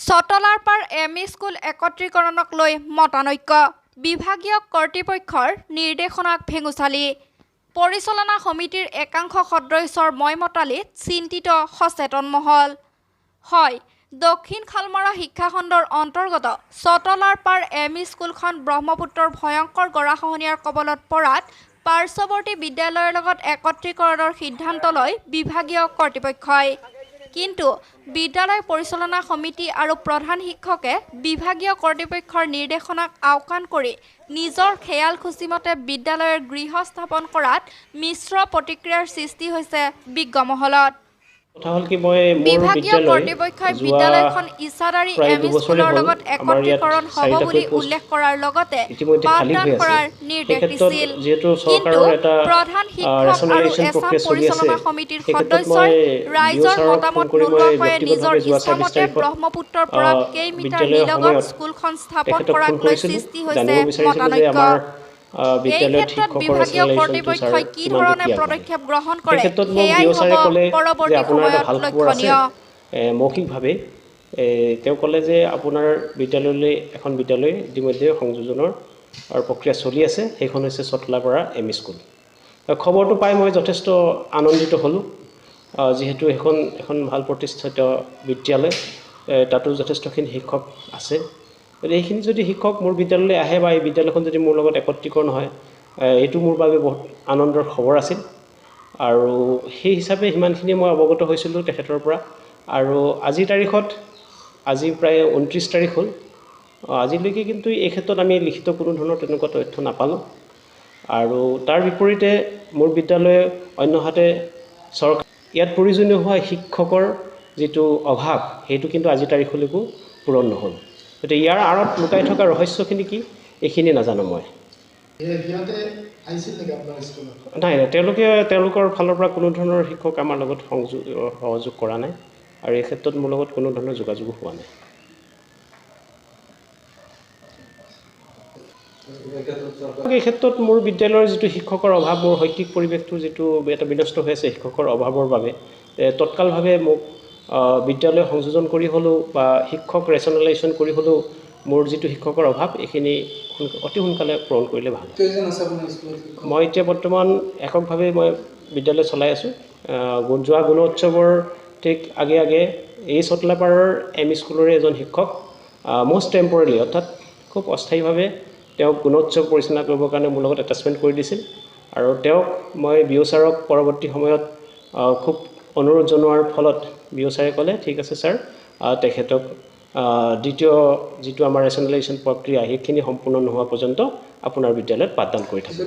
চটলাৰপাৰ ME school একত্ৰীকৰণক লৈ মতানৈক্য বিভাগীয় কৰ্তৃপক্ষৰ নিৰ্দেশনাক ভেঙুচালি পৰিচালনা সমিতিৰ একাংশ সদস্যৰ ময়মতালিত চিন্তিত সচেতন মহল হয় দক্ষিণ খালমৰা শিক্ষাখণ্ডৰ অন্তৰ্গত চটলাৰপাৰ এমই স্কুলখন ব্ৰহ্মপুত্ৰৰ ভয়ংকৰ গৰাখহনীয়াৰ কবলত পৰাত পাৰ্শ্বৱৰ্তী বিদ্যালয়ৰ লগত একত্ৰীকৰণৰ সিদ্ধান্ত লয় বিভাগীয় কৰ্তৃপক্ষই কিন্তু বিদ্যালয় পৰিচালনা সমিতি আৰু প্ৰধান শিক্ষকে বিভাগীয় কৰ্তৃপক্ষৰ নিৰ্দেশনাক আওকাণ কৰি নিজৰ খেয়াল খুচিমতে বিদ্যালয়ৰ গৃহ স্থাপন কৰাত মিশ্ৰ প্ৰতিক্ৰিয়াৰ সৃষ্টি হৈছে বিজ্ঞমহলত বিভাগীয় কৰ্তৃপক্ষই বিদ্যালয়খন ইছাদাৰী এমই স্কুলৰ লগত একত্ৰীকৰণ হ'ব বুলি উল্লেখ কৰাৰ লগতে পাঠদান কৰাৰ নিৰ্দেশ দিছিল কিন্তু প্ৰধান শিক্ষক আৰু এছাম পৰিচালনা সমিতিৰ সদস্যই ৰাইজৰ মতামত নোলোৱাকৈ নিজৰ ইচ্ছামতে ব্ৰহ্মপুত্ৰৰ পৰা কেইমিটাৰ নিলগত স্কুলখন স্থাপন কৰাক লৈ সৃষ্টি হৈছে মতানৈক্য এই ক্ষেত্ৰত বিভাগীয় কৰ্তৃপক্ষই কি ধৰণে পদক্ষেপ গ্ৰহণ কৰে সেয়াই হ'ব পৰৱৰ্তী সময়ত লক্ষণীয় মৌখিকভাৱে তেওঁ ক'লে যে আপোনাৰ বিদ্যালয়লৈ এখন বিদ্যালয় ইতিমধ্যে সংযোজনৰ প্ৰক্ৰিয়া চলি আছে সেইখন হৈছে চটলাৰপাৰা এমই স্কুল খবৰটো পাই মই যথেষ্ট আনন্দিত হ'লোঁ যিহেতু এখন ভাল প্ৰতিষ্ঠিত বিদ্যালয় তাতো যথেষ্টখিনি শিক্ষক আছে এইখিনি যদি শিক্ষক মোৰ বিদ্যালয়লৈ আহে বা এই বিদ্যালয়খন যদি মোৰ লগত একত্ৰীকৰণ হয় এইটো মোৰ বাবে বহুত আনন্দৰ খবৰ আছিল আৰু সেই হিচাপে সিমানখিনি মই অৱগত হৈছিলোঁ তেখেতৰ পৰা আৰু আজিৰ তাৰিখত আজি প্ৰায় 29 তাৰিখ হ'ল আজিলৈকে কিন্তু এই ক্ষেত্ৰত আমি লিখিত কোনো ধৰণৰ তেনেকুৱা তথ্য নাপালোঁ আৰু তাৰ বিপৰীতে মোৰ বিদ্যালয়ে অন্যহাতে চৰকাৰ ইয়াত প্ৰয়োজনীয় হোৱা শিক্ষকৰ যিটো অভাৱ সেইটো কিন্তু আজিৰ তাৰিখলৈকো পূৰণ নহ'ল গতিকে ইয়াৰ আঁৰত লুকাই থকা ৰহস্যখিনি কি এইখিনি নাজানো মই নাই তেওঁলোকৰ ফালৰ পৰা কোনো ধৰণৰ শিক্ষক আমাৰ লগত সহযোগ কৰা নাই আৰু এই ক্ষেত্ৰত মোৰ লগত কোনো ধৰণৰ যোগাযোগো হোৱা নাই এই ক্ষেত্ৰত মোৰ বিদ্যালয়ৰ যিটো শিক্ষকৰ অভাৱ মোৰ শৈক্ষিক পৰিৱেশটো যিটো এটা বিনষ্ট হৈ আছে শিক্ষকৰ অভাৱৰ বাবে তৎকালভাৱে মোক বিদ্যালয় সংযোজন কৰি হ'লেও বা শিক্ষক ৰেচনেলাইজেশ্যন কৰি হ'লেও মোৰ যিটো শিক্ষকৰ অভাৱ এইখিনি অতি সোনকালে পূৰণ কৰিলে ভাল মই এতিয়া বৰ্তমান এককভাৱে মই বিদ্যালয় চলাই আছোঁ যোৱা গুণোৎসৱৰ ঠিক আগে এই চটলাৰপাৰৰ এমই স্কুলৰে এজন শিক্ষক মষ্ট টেম্পৰেলি অৰ্থাৎ খুব অস্থায়ীভাৱে তেওঁক গুণোৎসৱ পৰিচালনা কৰিবৰ কাৰণে মোৰ লগত এটাচমেণ্ট কৰি দিছিল আৰু তেওঁক মই বিঅ' ছাৰক পৰৱৰ্তী সময়ত খুব অনুৰোধ জনোৱাৰ ফলত বিঅ' ছাৰে ক'লে ঠিক আছে ছাৰ তেখেতক দ্বিতীয় যিটো আমাৰ ৰেচনেলাইজেশ্যন প্ৰক্ৰিয়া সেইখিনি সম্পূৰ্ণ নোহোৱা পৰ্যন্ত আপোনাৰ বিদ্যালয়ত পাঠদান কৰি থাকিব